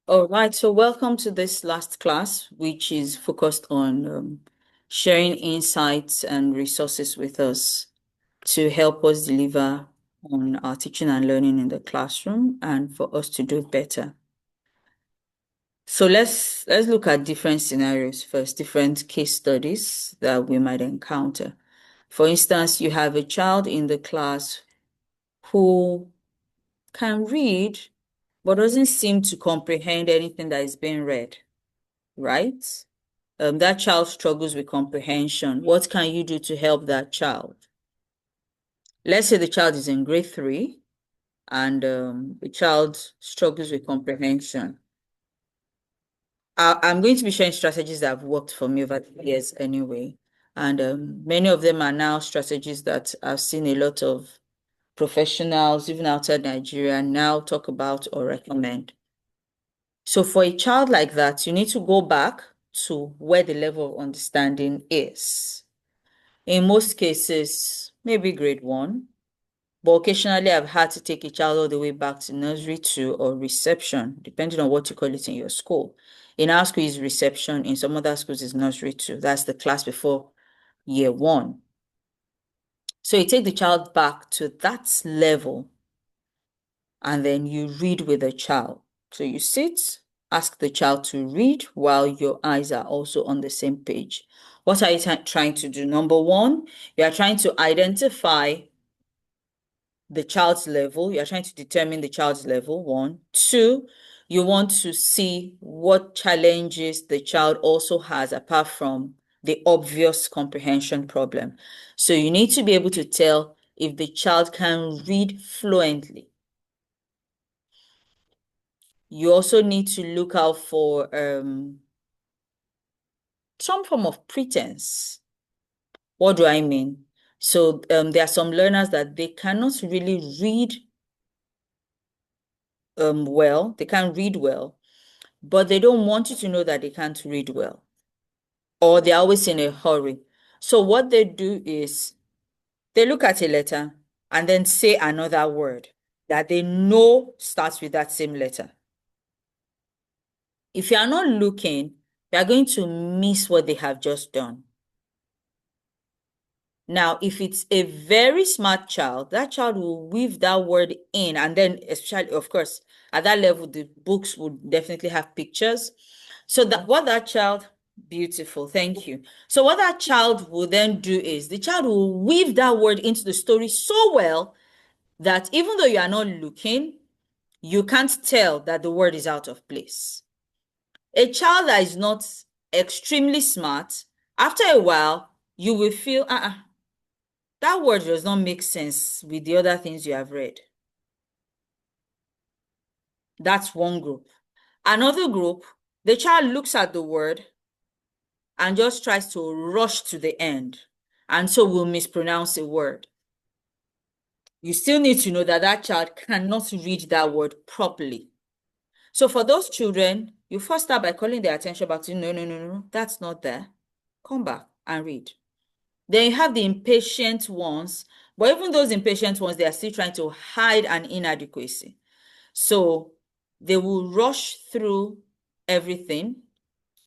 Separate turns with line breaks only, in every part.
All right, so welcome to this last class, which is focused on sharing insights and resources with us to help us deliver on our teaching and learning in the classroom and for us to do better. So let's look at different scenarios first, different case studies that we might encounter. For instance, you have a child in the class who can read but doesn't seem to comprehend anything that is being read, right? That child struggles with comprehension. What can you do to help that child? Let's say the child is in grade three and the child struggles with comprehension. I'm going to be sharing strategies that have worked for me over the years anyway. And many of them are now strategies that I've seen a lot of professionals, even outside Nigeria, now talk about or recommend. So for a child like that, you need to go back to where the level of understanding is. In most cases, maybe grade one, but occasionally I've had to take a child all the way back to nursery two or reception, depending on what you call it in your school. In our school is reception, in some other schools is nursery two. That's the class before year one. So you take the child back to that level and then you read with the child. So you sit, ask the child to read while your eyes are also on the same page. What are you trying to do? Number one, you are trying to identify the child's level. You're trying to determine the child's level, one. Two, you want to see what challenges the child also has apart from the obvious comprehension problem. So you need to be able to tell if the child can read fluently. You also need to look out for some form of pretense. What do I mean? So there are some learners that they cannot really read well, they can't read well, but they don't want you to know that they can't read well, or they're always in a hurry. So what they do is they look at a letter and then say another word that they know starts with that same letter. If you are not looking, you are going to miss what they have just done. Now, if it's a very smart child, that child will weave that word in, and then, especially, of course, at that level, the books would definitely have pictures. So that what that child, beautiful, thank you. So what that child will then do is the child will weave that word into the story so well that even though you are not looking, you can't tell that the word is out of place. A child that is not extremely smart, after a while, you will feel, that word does not make sense with the other things you have read. That's one group. Another group, the child looks at the word and just tries to rush to the end, and so will mispronounce a word. You still need to know that that child cannot read that word properly. So for those children, you first start by calling their attention back to no, no, no, no, that's not there. Come back and read. Then you have the impatient ones, but even those impatient ones, they are still trying to hide an inadequacy. So they will rush through everything.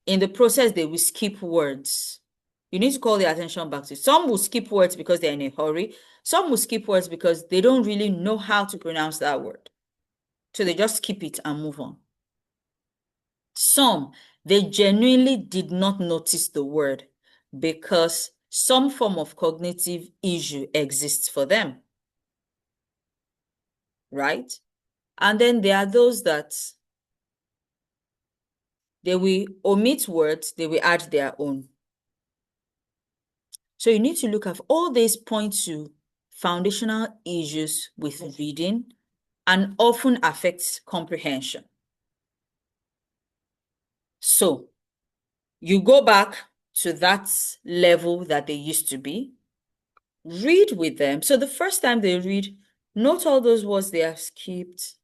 In the process, they will skip words. You need to call their attention back to it. Some will skip words because they're in a hurry. Some will skip words because they don't really know how to pronounce that word. So they just skip it and move on. Some, they genuinely did not notice the word because some form of cognitive issue exists for them, right? And then there are those that they will omit words, they will add their own. So you need to look at all these points to foundational issues with reading and often affects comprehension. So you go back to that level that they used to be, read with them. So the first time they read, note all those words they have skipped.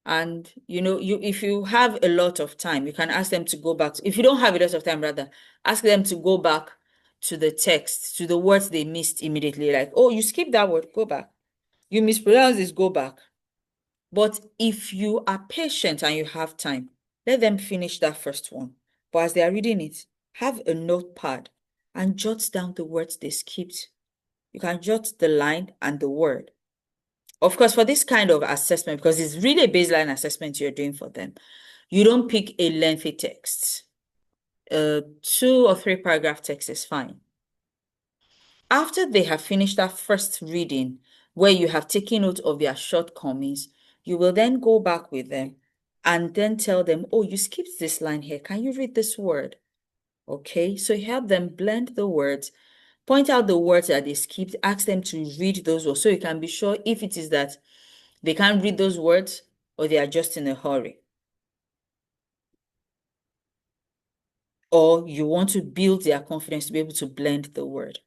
And if you have a lot of time, you can ask them to go back. If you don't have a lot of time, rather, ask them to go back to the text, to the words they missed immediately. Like, oh, you skipped that word, go back. You mispronounced this, go back. But if you are patient and you have time, let them finish that first one. But as they are reading it, have a notepad and jot down the words they skipped. You can jot the line and the word. Of course, for this kind of assessment, because it's really a baseline assessment you're doing for them, you don't pick a lengthy text. 2 or 3 paragraph text is fine. After they have finished that first reading, where you have taken note of their shortcomings, you will then go back with them and then tell them, oh, you skipped this line here. Can you read this word? Okay, so you help them blend the words, point out the words that they skipped, ask them to read those words so you can be sure if it is that they can't read those words or they are just in a hurry. Or you want to build their confidence to be able to blend the word.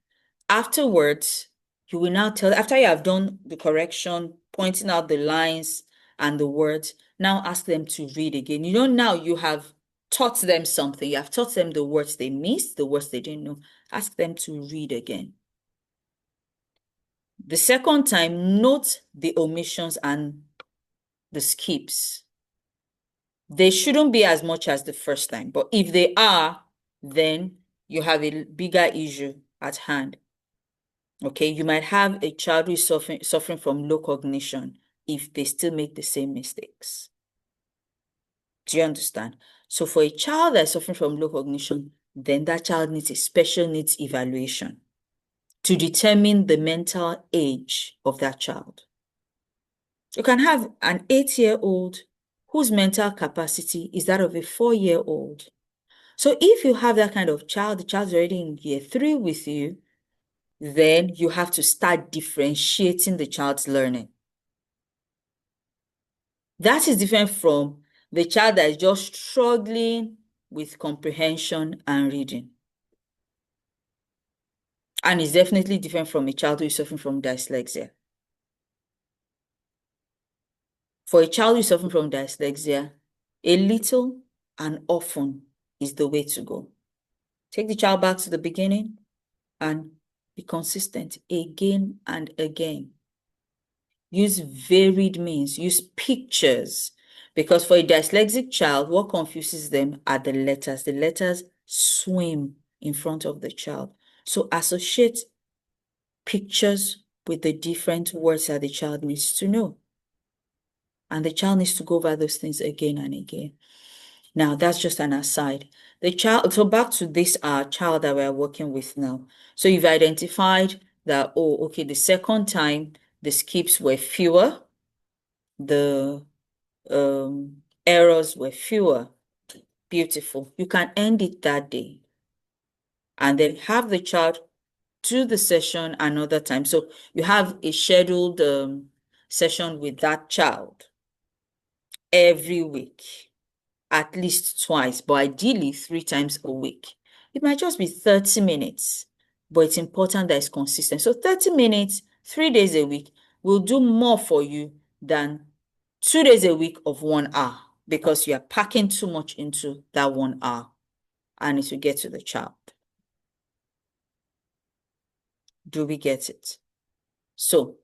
Afterwards, you will now tell, after you have done the correction, pointing out the lines and the words, now ask them to read again. You know, now you have taught them something. You have taught them the words they missed, the words they didn't know. Ask them to read again. The second time, note the omissions and the skips. They shouldn't be as much as the first time, but if they are, then you have a bigger issue at hand. Okay, you might have a child who is suffering from low cognition if they still make the same mistakes. Do you understand? So for a child that is suffering from low cognition, then that child needs a special needs evaluation to determine the mental age of that child. You can have an 8-year-old whose mental capacity is that of a 4-year-old. So if you have that kind of child, the child's already in year 3 with you, then you have to start differentiating the child's learning. That is different from the child that is just struggling with comprehension and reading. And is definitely different from a child who is suffering from dyslexia. For a child who is suffering from dyslexia, a little and often is the way to go. Take the child back to the beginning and be consistent again and again. Use varied means, use pictures. Because for a dyslexic child, what confuses them are the letters. The letters swim in front of the child. So associate pictures with the different words that the child needs to know. And the child needs to go over those things again and again. Now, that's just an aside. So back to this child that we're working with now. So you've identified that, oh, okay, the second time the skips were fewer, the errors were fewer. Beautiful. You can end it that day and then have the child do the session another time. So you have a scheduled session with that child every week, at least twice, but ideally 3 times a week. It might just be 30 minutes, but it's important that it's consistent. So 30 minutes, 3 days a week will do more for you than 2 days a week of 1 hour because you are packing too much into that 1 hour and it will get to the child. Do we get it? So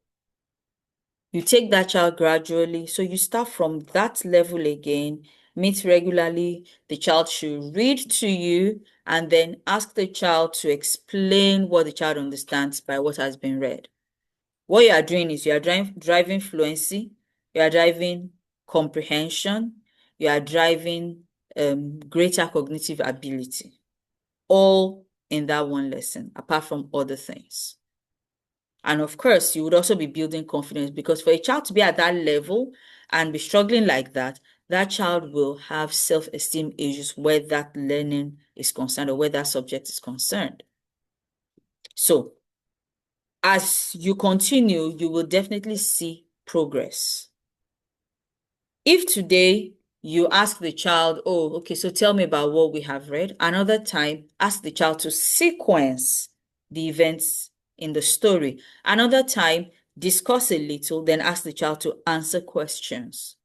you take that child gradually. So you start from that level again, meet regularly. The child should read to you and then ask the child to explain what the child understands by what has been read. What you are doing is you are driving fluency, you are driving comprehension, you are driving greater cognitive ability, all in that one lesson, apart from other things. And of course, you would also be building confidence because for a child to be at that level and be struggling like that, that child will have self-esteem issues where that learning is concerned or where that subject is concerned. So, as you continue, you will definitely see progress. If today you ask the child, oh, okay, so tell me about what we have read, another time, ask the child to sequence the events in the story. Another time, discuss a little, then ask the child to answer questions.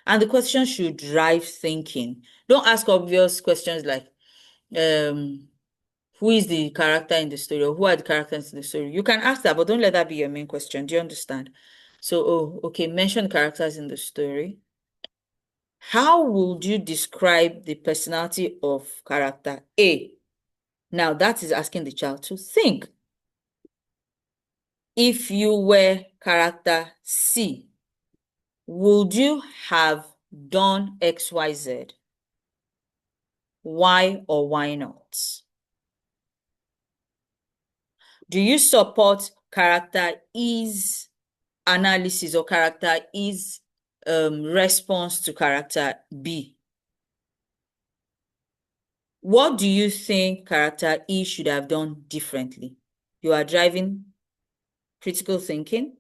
And the questions should drive thinking. Don't ask obvious questions like, who is the character in the story or who are the characters in the story? You can ask that, but don't let that be your main question. Do you understand? So, oh, okay, mention characters in the story. How would you describe the personality of character A? Now, that is asking the child to think. If you were character C, would you have done XYZ? Why or why not? Do you support character E's analysis or character E's response to character B? What do you think character E should have done differently? You are driving critical thinking.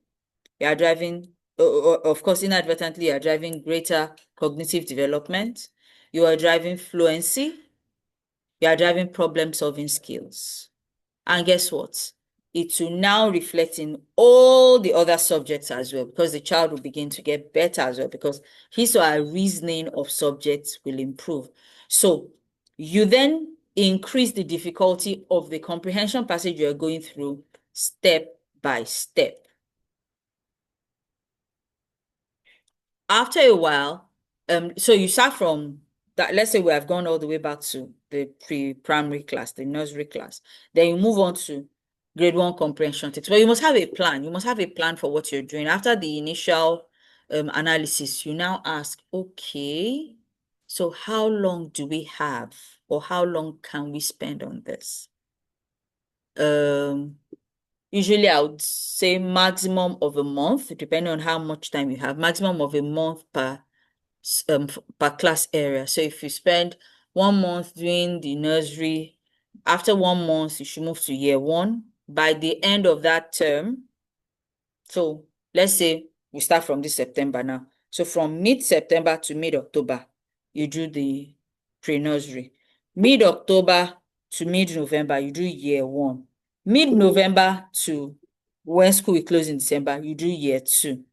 You are driving, of course, inadvertently, you are driving greater cognitive development. You are driving fluency. You are driving problem solving skills. And guess what? It will now reflect in all the other subjects as well, because the child will begin to get better as well, because his or her reasoning of subjects will improve. So you then increase the difficulty of the comprehension passage you're going through step by step. After a while, so you start from that, let's say we have gone all the way back to the pre-primary class, the nursery class. Then you move on to grade one comprehension text. But you must have a plan. You must have a plan for what you're doing. After the initial analysis, you now ask, okay, so how long do we have, or how long can we spend on this? Um, Usually I would say maximum of a month, depending on how much time you have, maximum of a month per class area. So if you spend 1 month doing the nursery, after 1 month, you should move to year one. By the end of that term, so let's say we start from this September now. So from mid-September to mid-October, you do the pre-nursery. Mid-October to mid-November, you do year one. Mid-November to when school will close in December, you do year two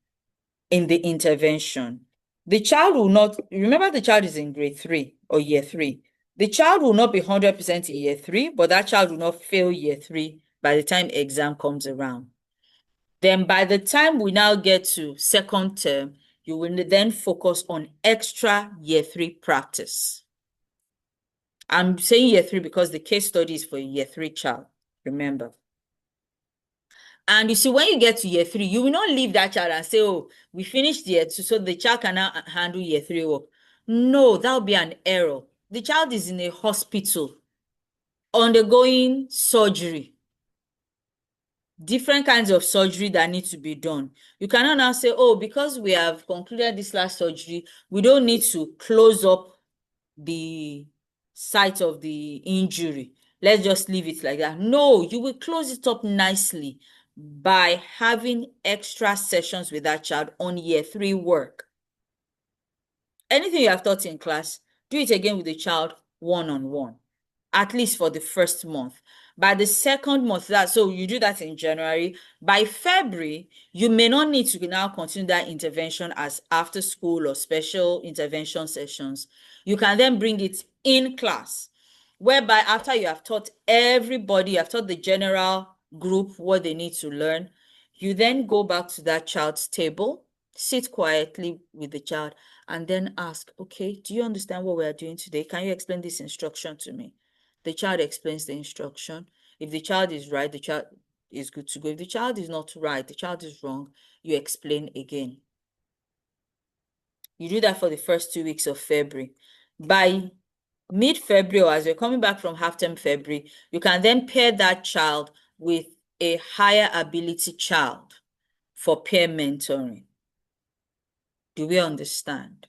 in the intervention. The child will not, remember the child is in grade three or year three. The child will not be 100% in year three, but that child will not fail year three by the time exam comes around. Then by the time we now get to second term, you will then focus on extra year three practice. I'm saying year three because the case study is for a year three child, remember. And you see, when you get to year three, you will not leave that child and say, oh, we finished year two, so the child can now handle year three work. No, that would be an error. The child is in a hospital undergoing surgery, different kinds of surgery that need to be done. You cannot now say, oh, because we have concluded this last surgery, we don't need to close up the site of the injury. Let's just leave it like that. No, you will close it up nicely by having extra sessions with that child on year three work. Anything you have taught in class, do it again with the child one-on-one, at least for the first month. By the second month, so you do that in January. By February, you may not need to now continue that intervention as after school or special intervention sessions. You can then bring it in class, whereby after you have taught everybody, you have taught the general group what they need to learn, you then go back to that child's table, sit quietly with the child, and then ask, okay, do you understand what we are doing today? Can you explain this instruction to me? The child explains the instruction. If the child is right, the child is good to go. If the child is not right, the child is wrong, you explain again. You do that for the first 2 weeks of February. By mid-February, or as you're coming back from half-term February, you can then pair that child with a higher ability child for peer mentoring. Do we understand?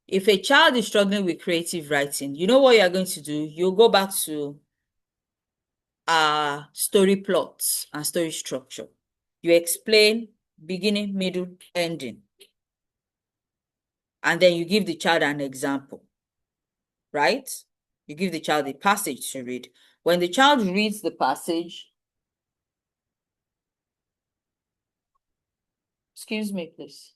If a child is struggling with creative writing, you know what you're going to do? You'll go back to story plots and story structure. You explain beginning, middle, ending. And then you give the child an example, right? You give the child a passage to read. When the child reads the passage, excuse me, please.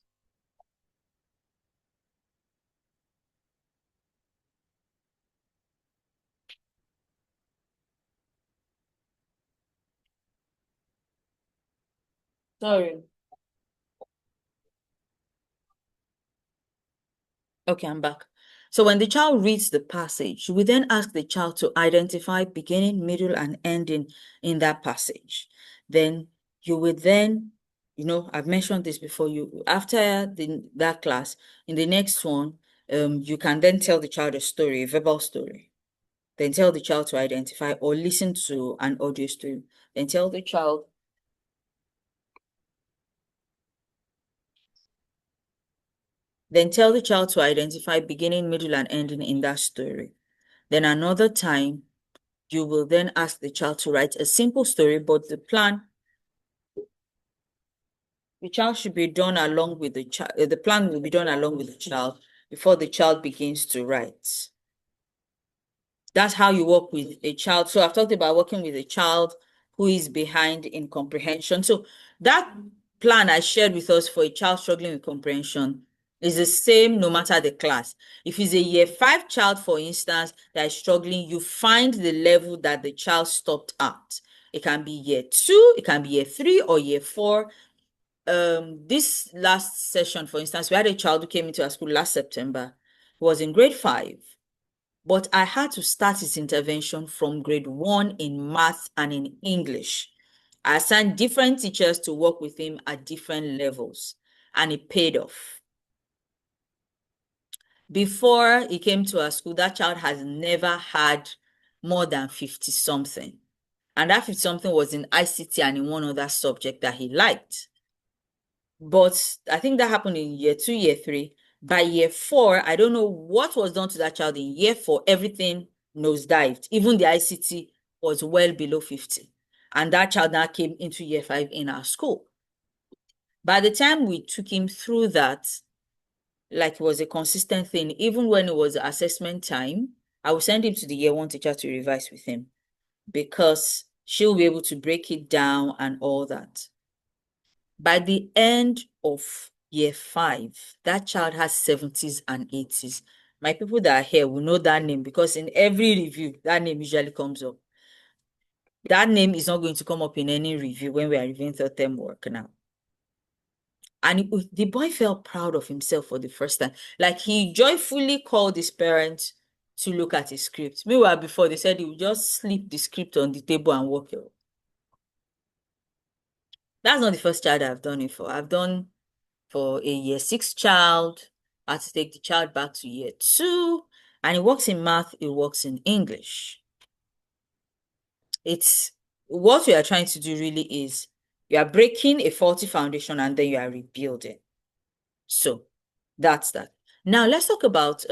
Sorry. Okay, I'm back. So when the child reads the passage, we then ask the child to identify beginning, middle, and ending in that passage. Then you will then, I've mentioned this before, after that class, in the next one, you can then tell the child a story, a verbal story. Then tell the child to identify or listen to an audio story. Then tell the child to identify beginning, middle, and ending in that story. Then another time, you will then ask the child to write a simple story, but the child should be done along with the child. The plan will be done along with the child before the child begins to write. That's how you work with a child. So I've talked about working with a child who is behind in comprehension. So that plan I shared with us for a child struggling with comprehension is the same no matter the class. If it's a year 5 child, for instance, that is struggling, you find the level that the child stopped at. It can be year 2, it can be year 3 or year 4. This last session, for instance, we had a child who came into our school last September, who was in grade 5. But I had to start his intervention from grade 1 in math and in English. I assigned different teachers to work with him at different levels, and it paid off. Before he came to our school, that child has never had more than 50 something. And that 50 something was in ICT and in one other subject that he liked. But I think that happened in year 2, year 3. By year 4, I don't know what was done to that child in year 4. Everything nosedived. Even the ICT was well below 50. And that child now came into year 5 in our school. By the time we took him through that, like it was a consistent thing, even when it was assessment time, I would send him to the year 1 teacher to revise with him because she'll be able to break it down and all that. By the end of year 5, that child has 70s and 80s. My people that are here will know that name because in every review, that name usually comes up. That name is not going to come up in any review when we are reviewing third term work now. And the boy felt proud of himself for the first time. Like he joyfully called his parents to look at his script. Meanwhile, before they said he would just slip the script on the table and walk away. That's not the first child I've done it for. I've done for a year 6 child. I had to take the child back to year 2. And it works in math, it works in English. It's what we are trying to do really is you are breaking a faulty foundation and then you are rebuilding. So that's that. Now let's talk about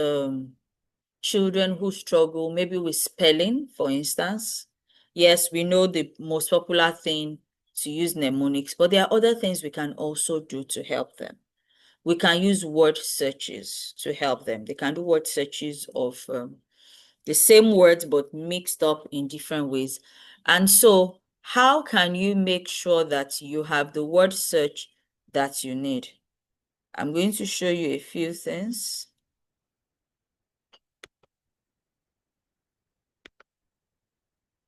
children who struggle maybe with spelling, for instance. Yes, we know the most popular thing to use mnemonics, but there are other things we can also do to help them. We can use word searches to help them. They can do word searches of the same words but mixed up in different ways. And so, how can you make sure that you have the word search that you need? I'm going to show you a few things.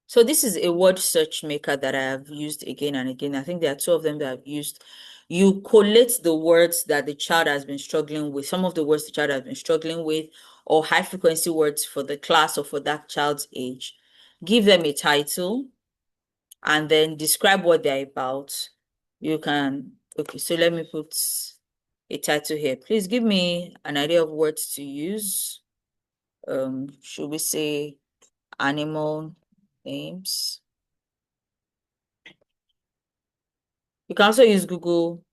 So this is a word search maker that I have used again and again. I think there are 2 of them that I've used. You collate the words that the child has been struggling with, some of the words the child has been struggling with, or high frequency words for the class or for that child's age. Give them a title and then describe what they're about. You can, okay, so let me put a title here. Please give me an idea of words to use. Should we say animal names? You can also use Google,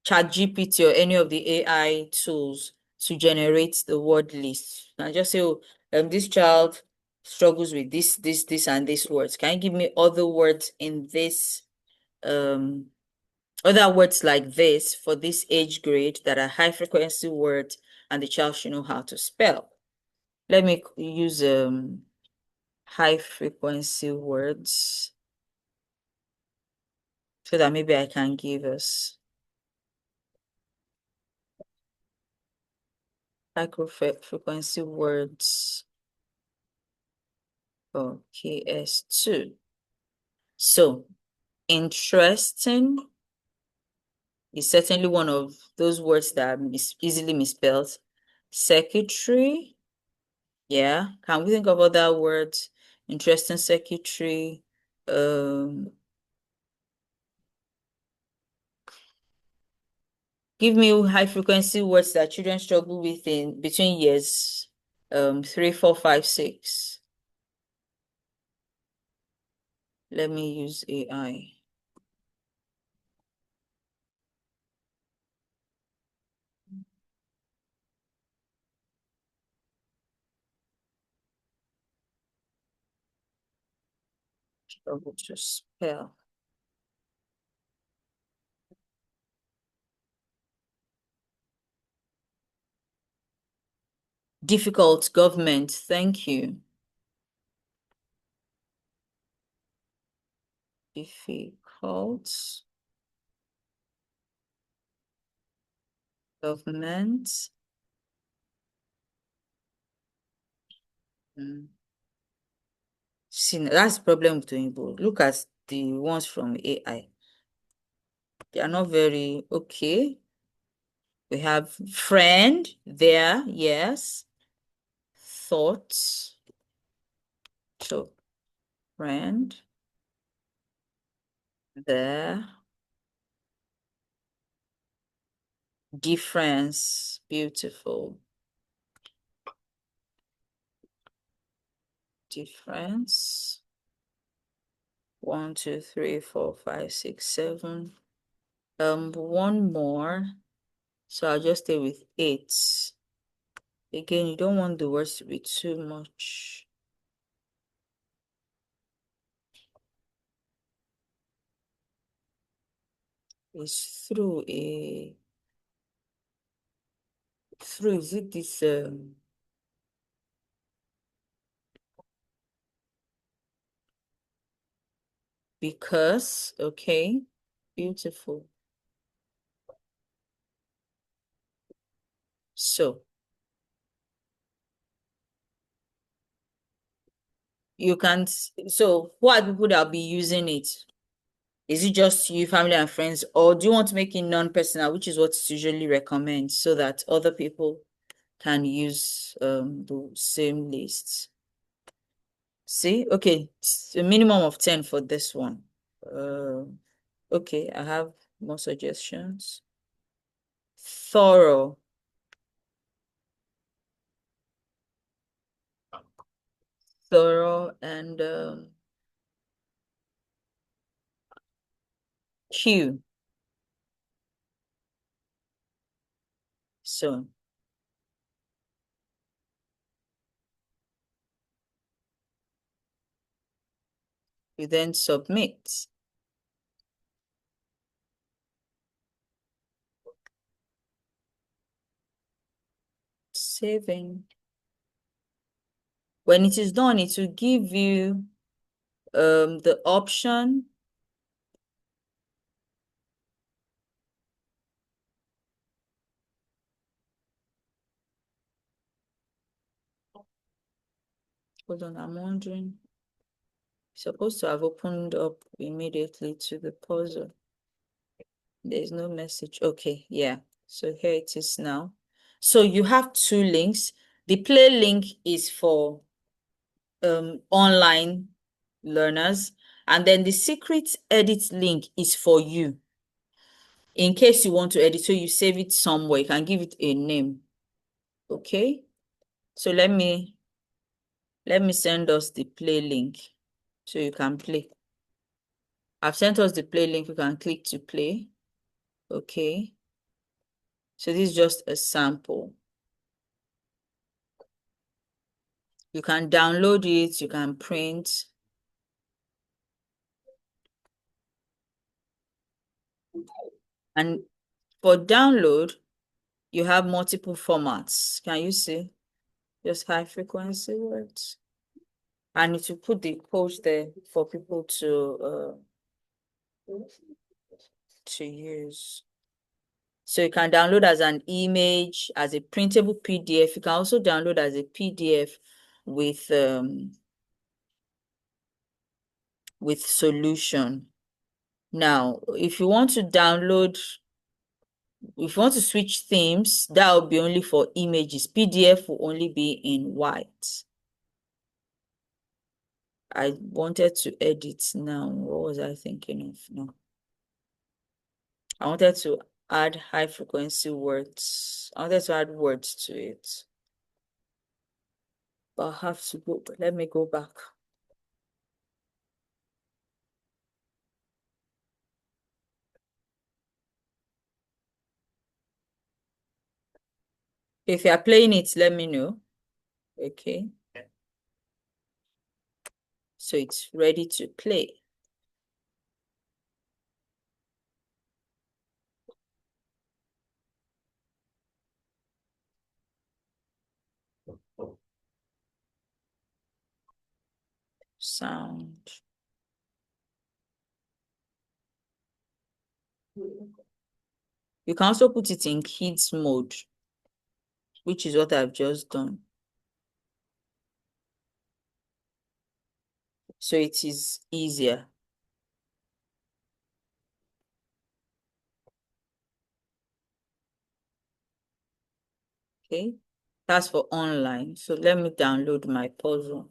ChatGPT, or any of the AI tools to generate the word list. And just say, oh, this child struggles with this, and these words. Can you give me other words in this, other words like this for this age grade that are high frequency words and the child should know how to spell? Let me use high frequency words so that maybe I can give us high frequency words for KS2. So interesting, is certainly one of those words that are easily misspelled. Secretary, yeah. Can we think of other words? Interesting secretary. Um, Give me high frequency words that children struggle with in between years 3, 4, 5, 6. Let me use AI. Struggle to spell. Difficult government. Thank you. Difficult government. Mm. See, that's the problem with doing both. Look at the ones from AI. They are not very okay. We have friend there, yes. Thoughts. So friend there. Difference. Beautiful. Difference. 1, 2, 3, 4, 5, 6, 7. One more. So I'll just stay with 8. Again, you don't want the words to be too much. It's through is it this because, okay, beautiful. So you can, so who are people that will be using it? Is it just you, family and friends, or do you want to make it non-personal, which is what it's usually recommends, so that other people can use the same lists? See, okay, it's a minimum of 10 for this one. Uh, okay, I have more suggestions. Thorough. Thorough and Q. So you then submit. Saving. When it is done, it will give you the option. Hold on, I'm wondering. Supposed to have opened up immediately to the puzzle. There's no message. Okay, yeah. So here it is now. So you have two links. The play link is for online learners, and then the secret edit link is for you. In case you want to edit, so you save it somewhere, you can give it a name. Okay. So let me send us the play link so you can play. I've sent us the play link. You can click to play. Okay. So this is just a sample. You can download it, you can print. And for download, you have multiple formats. Can you see? Just high frequency words. And it will put the code there for people to use. So you can download as an image, as a printable PDF. You can also download as a PDF with solution. Now, if you want to download If you want to switch themes, that will be only for images. PDF will only be in white. I wanted to edit now. What was I thinking of? No. I wanted to add high frequency words. I wanted to add words to it. But I have to go. Let me go back. If you are playing it, let me know. Okay. So it's ready to play. Sound. You can also put it in kids mode, which is what I've just done. So it is easier. Okay. That's for online. So let me download my puzzle.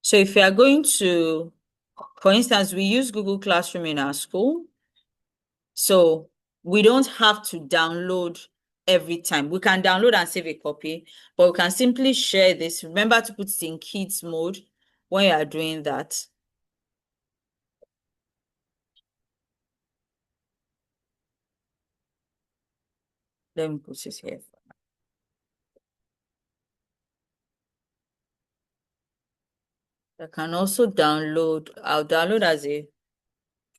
So if you are going to, for instance, we use Google Classroom in our school. So we don't have to download every time. We can download and save a copy, but we can simply share this. Remember to put it in kids mode when you are doing that. Let me put it here. I can also download, I'll download as a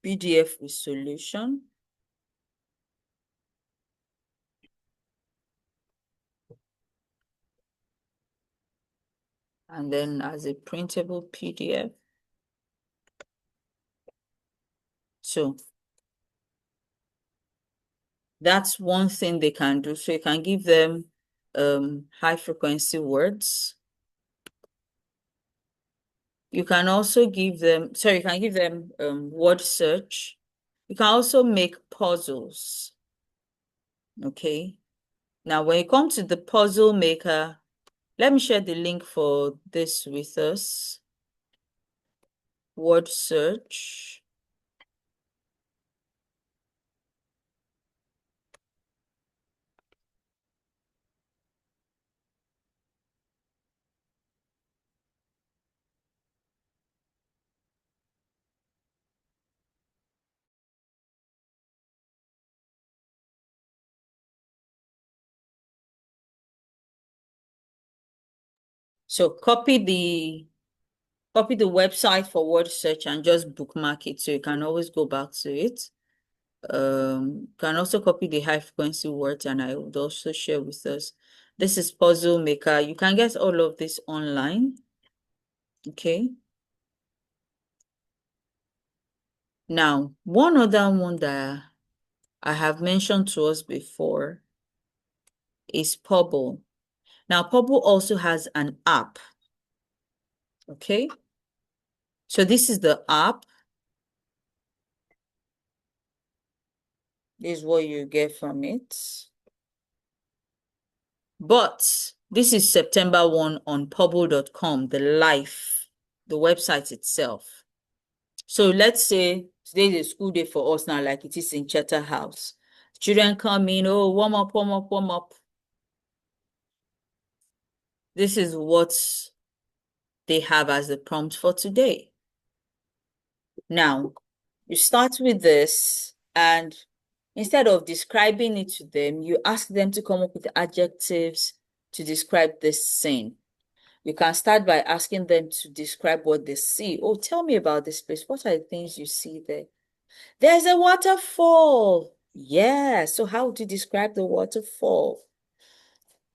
PDF with solution. And then as a printable PDF. So that's one thing they can do. So you can give them high frequency words. You can also give them, sorry, you can give them word search. You can also make puzzles. Okay. Now, when you come to the puzzle maker, let me share the link for this with us. Word search. So copy the website for word search and just bookmark it so you can always go back to it. Can also copy the high frequency words and I would also share with us. This is Puzzle Maker. You can get all of this online. Okay. Now, one other one that I have mentioned to us before is Pubble. Now, Pubble also has an app. Okay. So this is the app. This is what you get from it. But this is September 1 on pubble.com, the website itself. So let's say today is a school day for us now, like it is in Chatter House. Children come in, oh, warm up, warm up, warm up. This is what they have as the prompt for today. Now, you start with this, and instead of describing it to them, you ask them to come up with adjectives to describe this scene. You can start by asking them to describe what they see. Oh, tell me about this place. What are the things you see there? There's a waterfall. Yeah. So how would you describe the waterfall?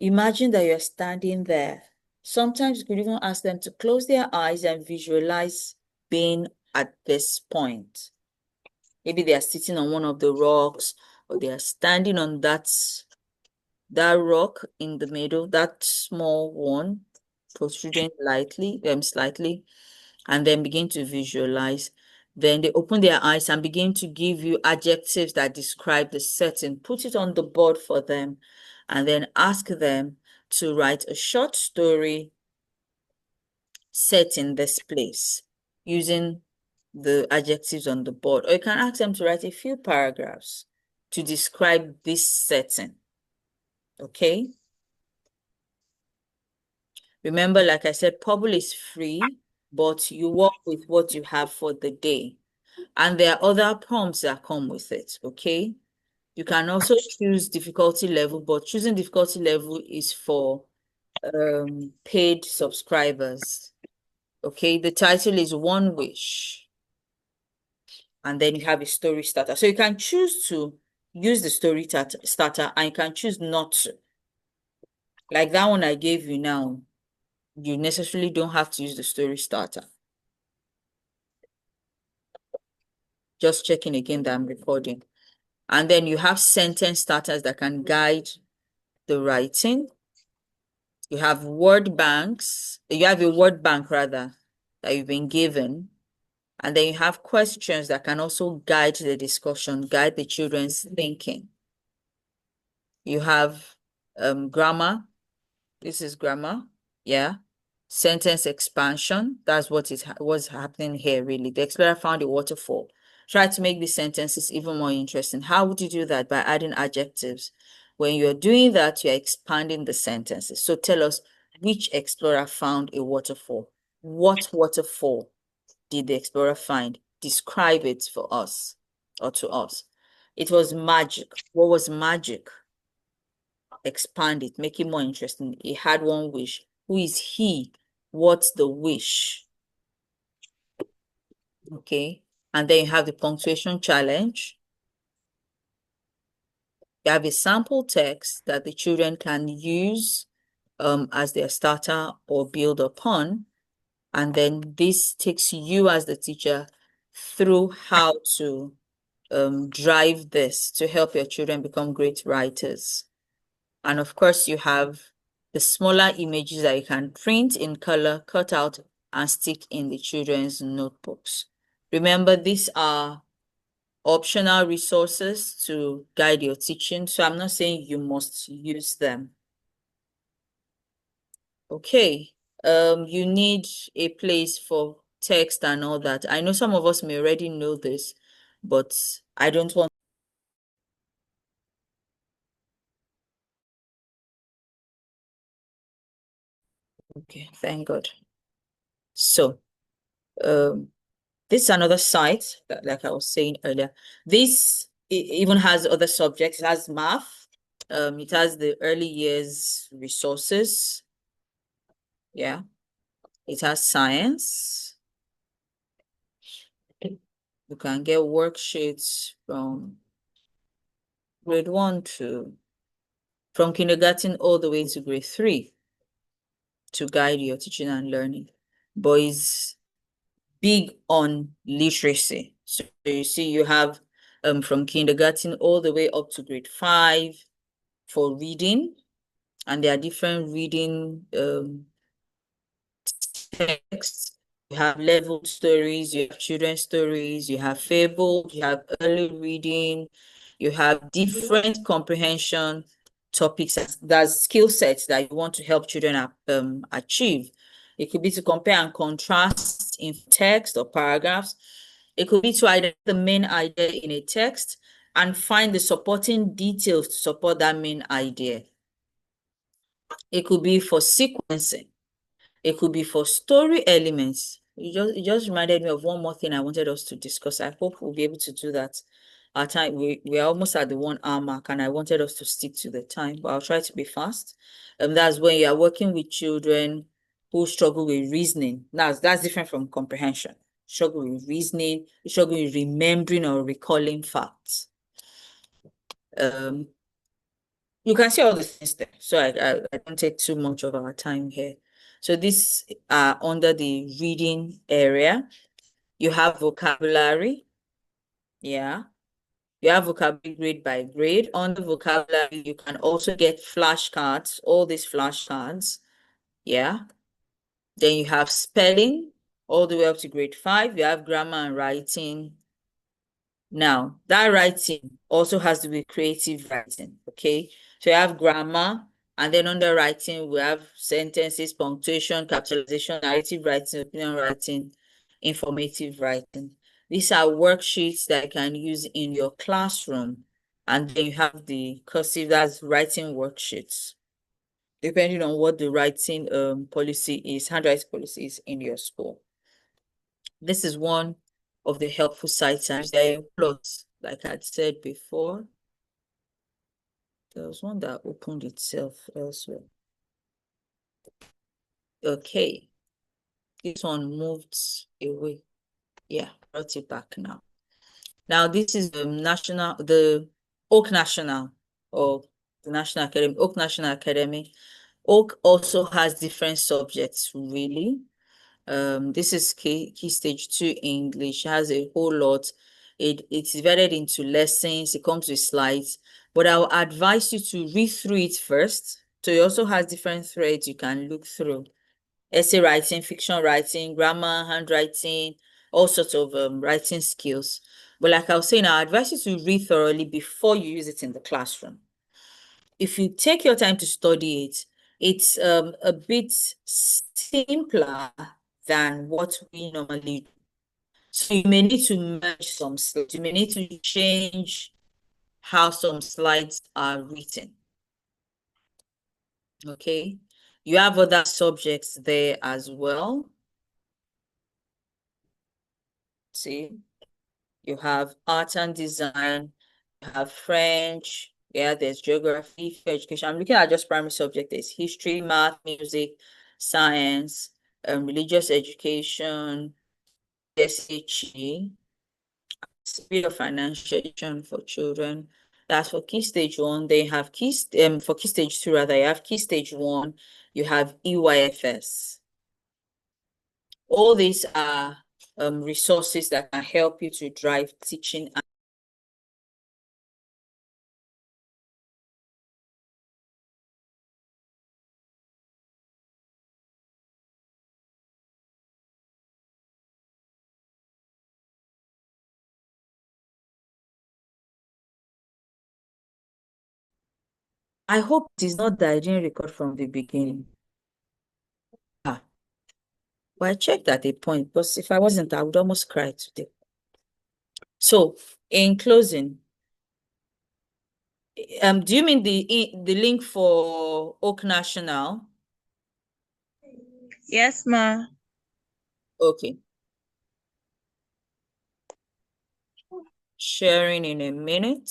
Imagine that you're standing there Sometimes you could even ask them to close their eyes and visualize being at this point. Maybe they are sitting on one of the rocks, or they are standing on that rock in the middle, that small one, protruding slightly, and then begin to visualize. Then they open their eyes and begin to give you adjectives that describe the setting. Put it on the board for them, and then ask them to write a short story set in this place using the adjectives on the board. Or you can ask them to write a few paragraphs to describe this setting. Okay? Remember, like I said, Pubble is free, but you work with what you have for the day. And there are other prompts that come with it, okay? You can also choose difficulty level, but choosing difficulty level is for paid subscribers. Okay, the title is One Wish. And then you have a story starter. So you can choose to use the story starter, and you can choose not to. Like that one I gave you now, you necessarily don't have to use the story starter. Just checking again that I'm recording. And then you have sentence starters that can guide the writing. You have word banks. You have a word bank rather that you've been given. And then you have questions that can also guide the discussion, guide the children's thinking. You have grammar. This is grammar. Yeah. Sentence expansion. That's what's happening here, really. The explorer found a waterfall. Try to make the sentences even more interesting. How would you do that? By adding adjectives. When you're doing that, you're expanding the sentences. So tell us, which explorer found a waterfall? What waterfall did the explorer find? Describe it for us or to us. It was magic. What was magic? Expand it, make it more interesting. He had one wish. Who is he? What's the wish? Okay. And then you have the punctuation challenge. You have a sample text that the children can use as their starter or build upon. And then this takes you as the teacher through how to drive this to help your children become great writers. And of course, you have the smaller images that you can print in color, cut out, and stick in the children's notebooks. Remember, these are optional resources to guide your teaching, so I'm not saying you must use them. Okay, you need a place for text and all that. I know some of us may already know this, but I don't want. Okay, thank God. So, this is another site that, like I was saying earlier. This even has other subjects. It has math. It has the early years resources. Yeah. It has science. You can get worksheets from grade 1 to from kindergarten all the way to grade 3 to guide your teaching and learning. But it's big on literacy. So you see, you have from kindergarten all the way up to grade 5 for reading, and there are different reading texts. You have level stories, you have children's stories, you have fables, you have early reading, you have different comprehension topics. That's skill sets that you want to help children achieve. It could be to compare and contrast in text or paragraphs. It could be to identify the main idea in a text and find the supporting details to support that main idea. It could be for sequencing. It could be for story elements. It just reminded me of one more thing I wanted us to discuss. I hope we'll be able to do that. Our time, we are almost at the 1 hour mark, and I wanted us to stick to the time, but I'll try to be fast. That's when you are working with children who struggle with reasoning. Now, that's different from comprehension. Struggle with reasoning, struggle with remembering or recalling facts. You can see all the things there. So I don't take too much of our time here. So these are under the reading area. You have vocabulary. Yeah. You have vocabulary grade by grade. On the vocabulary, you can also get flashcards, all these flashcards. Yeah. Then you have spelling all the way up to grade 5. You have grammar and writing. Now, that writing also has to be creative writing, okay? So you have grammar, and then under writing, we have sentences, punctuation, capitalization, narrative writing, opinion writing, informative writing. These are worksheets that you can use in your classroom. And then you have the cursive, that's writing worksheets, depending on what the writing policy is, handwriting policy is in your school. This is one of the helpful sites, and there are plots, like I said before. There was one that opened itself elsewhere. Okay, this one moved away. Yeah, brought it back now. Now this is the Oak National, or the National Academy, Oak National Academy. Oak also has different subjects, really. This is key stage 2 English, has a whole lot. It's divided into lessons, it comes with slides, but I'll advise you to read through it first. So it also has different threads you can look through. Essay writing, fiction writing, grammar, handwriting, all sorts of writing skills. But like I was saying, I advise you to read thoroughly before you use it in the classroom. If you take your time to study it, it's a bit simpler than what we normally do. So you may need to merge some slides. You may need to change how some slides are written. Okay. You have other subjects there as well. See, you have art and design, you have French, yeah, there's geography, physical education. I'm looking at just primary subject. There's history, math, music, science, religious education, SHE, severe financial education for children. That's for key stage 1. They have for key stage 2 rather, you have key stage 1, you have EYFS. All these are resources that can help you to drive teaching. I hope it is not that I didn't record from the beginning. Ah, but I checked at a point, but if I wasn't, I would almost cry today. So, in closing, do you mean the link for Oak National?
Yes, ma.
Okay. Sharing in a minute.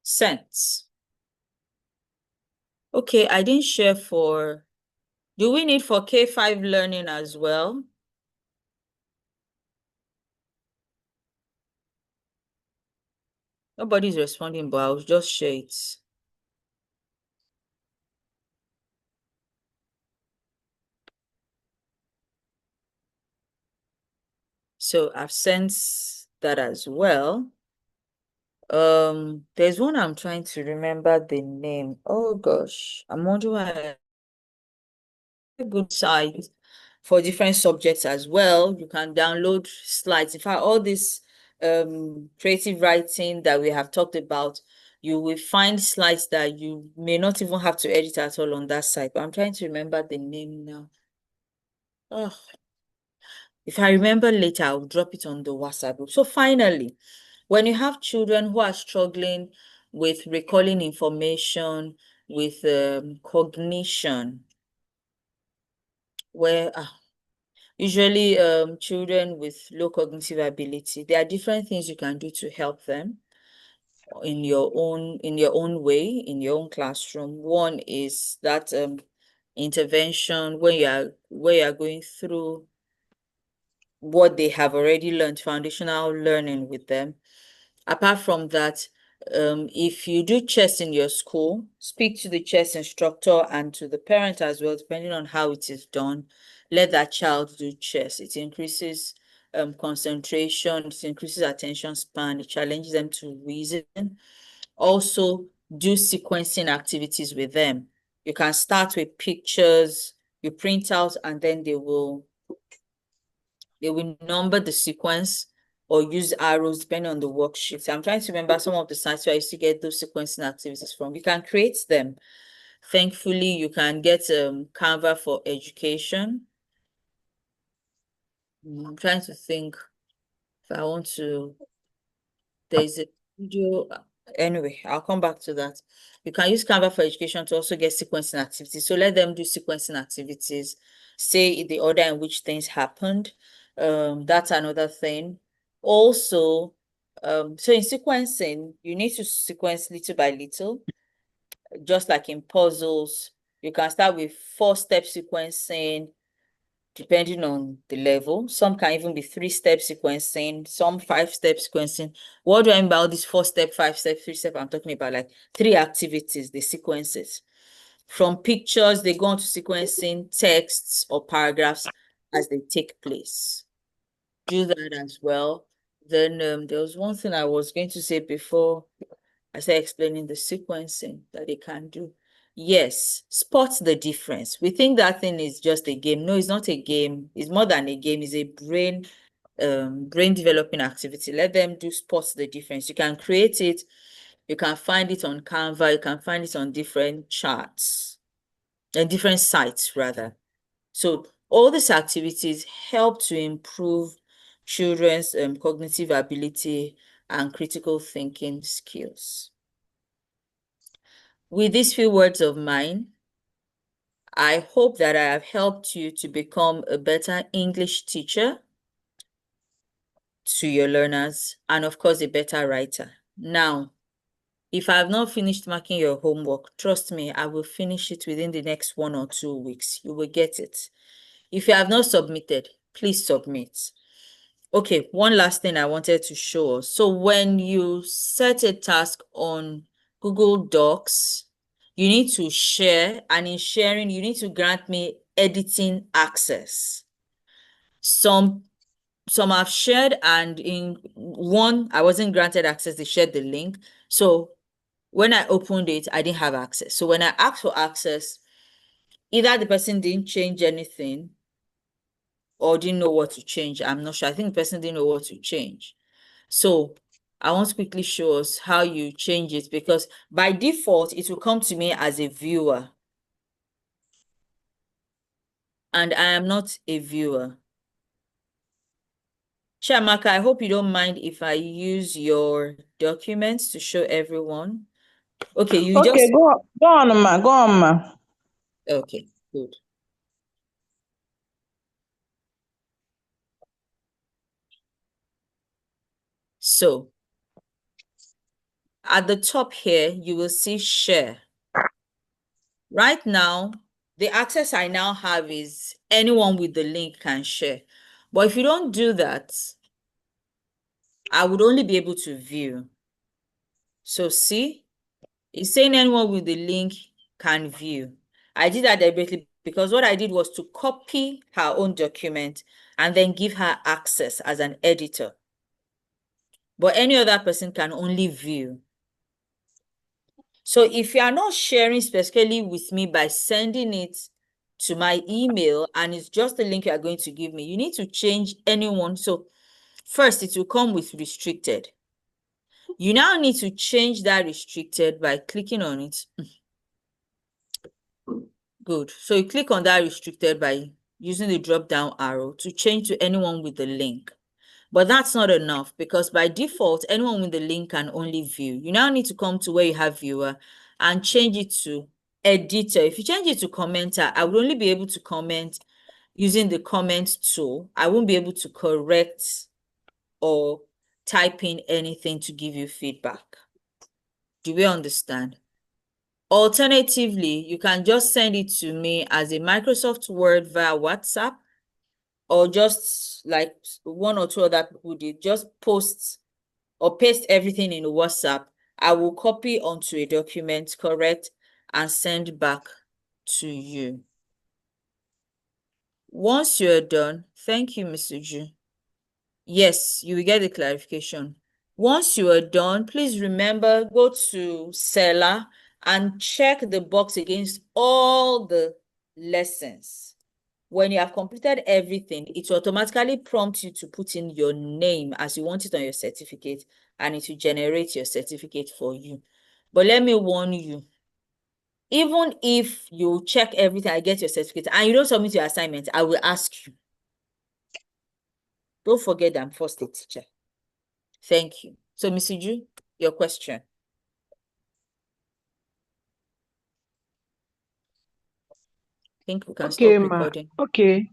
Cents. Okay, I didn't share for. Do we need for K5 learning as well? Nobody's responding, but I'll just share it. So I've sent that as well. There's one I'm trying to remember the name. Oh gosh, I'm wondering why. A good site for different subjects as well. You can download slides. In fact, all this creative writing that we have talked about, you will find slides that you may not even have to edit at all on that site. But I'm trying to remember the name now. Oh, if I remember later, I'll drop it on the WhatsApp group. So finally, when you have children who are struggling with recalling information, with cognition, where usually children with low cognitive ability, there are different things you can do to help them in your own way, in your own classroom. One is that intervention when you are going through what they have already learned, foundational learning with them. Apart from that, if you do chess in your school, speak to the chess instructor and to the parent as well, depending on how it is done. Let that child do chess. It increases concentration, it increases attention span, it challenges them to reason. Also, do sequencing activities with them. You can start with pictures, you print out, and then they will number the sequence or use arrows depending on the worksheet. I'm trying to remember some of the sites where I used to get those sequencing activities from. You can create them. Thankfully, you can get Canva for education. I'm trying to think if I want to. There's a video. Anyway, I'll come back to that. You can use Canva for education to also get sequencing activities. So let them do sequencing activities. Say the order in which things happened. That's another thing. Also, so in sequencing, you need to sequence little by little, just like in puzzles. You can start with 4-step sequencing, depending on the level. Some can even be 3-step sequencing, some 5-step sequencing. What do I mean by all these 4-step, 5-step, 3-step? I'm talking about like 3 activities, the sequences. From pictures, they go on to sequencing texts or paragraphs as they take place. Do that as well. Then there was one thing I was going to say before I started explaining the sequencing that they can do. Yes, spot the difference. We think that thing is just a game. No, it's not a game. It's more than a game. It's a brain developing activity. Let them do spot the difference. You can create it. You can find it on Canva. You can find it on different charts and different sites rather. So all these activities help to improve children's cognitive ability and critical thinking skills. With these few words of mine, I hope that I have helped you to become a better English teacher to your learners and, of course, a better writer. Now, if I have not finished marking your homework, trust me, I will finish it within the next 1 or 2 weeks. You will get it. If you have not submitted, please submit. Okay, one last thing I wanted to show us. So when you set a task on Google Docs, you need to share, and in sharing, you need to grant me editing access. Some have shared, and in one, I wasn't granted access. They shared the link. So when I opened it, I didn't have access. So when I asked for access, either the person didn't change anything or didn't know what to change. I'm not sure. I think the person didn't know what to change. So I want to quickly show us how you change it, because by default, it will come to me as a viewer. And I am not a viewer. Chiamaka, I hope you don't mind if I use your documents to show everyone. Okay, you
Okay,
just,
go on, ma. Go on, ma.
okay, good. So at the top here, you will see share. Right now, the access I now have is anyone with the link can share. But if you don't do that, I would only be able to view. So see, it's saying anyone with the link can view. I did that deliberately because what I did was to copy her own document and then give her access as an editor. But any other person can only view. So if you are not sharing specifically with me by sending it to my email and it's just the link you are going to give me, you need to change anyone. So first, it will come with restricted. You now need to change that restricted by clicking on it. Good. So you click on that restricted by using the drop-down arrow to change to anyone with the link. But that's not enough, because by default, anyone with the link can only view. You now need to come to where you have viewer and change it to editor. If you change it to commenter, I will only be able to comment using the comment tool. I won't be able to correct or type in anything to give you feedback. Do we understand? Alternatively, you can just send it to me as a Microsoft Word via WhatsApp, or just like one or two other people did, just post or paste everything in WhatsApp. I will copy onto a document, correct, and send back to you. Once you're done, thank you, Mr. Ju. Yes, you will get the clarification. Once you are done, please remember, go to Seller and check the box against all the lessons. When you have completed everything, it will automatically prompt you to put in your name as you want it on your certificate, and it will generate your certificate for you. But let me warn you, even if you check everything, I get your certificate, and you don't submit your assignment, I will ask you. Don't forget that I'm first a teacher. Thank you. So, Mrs. Ju, your question. I think we can
Okay,
stop
ma.
recording.
Okay.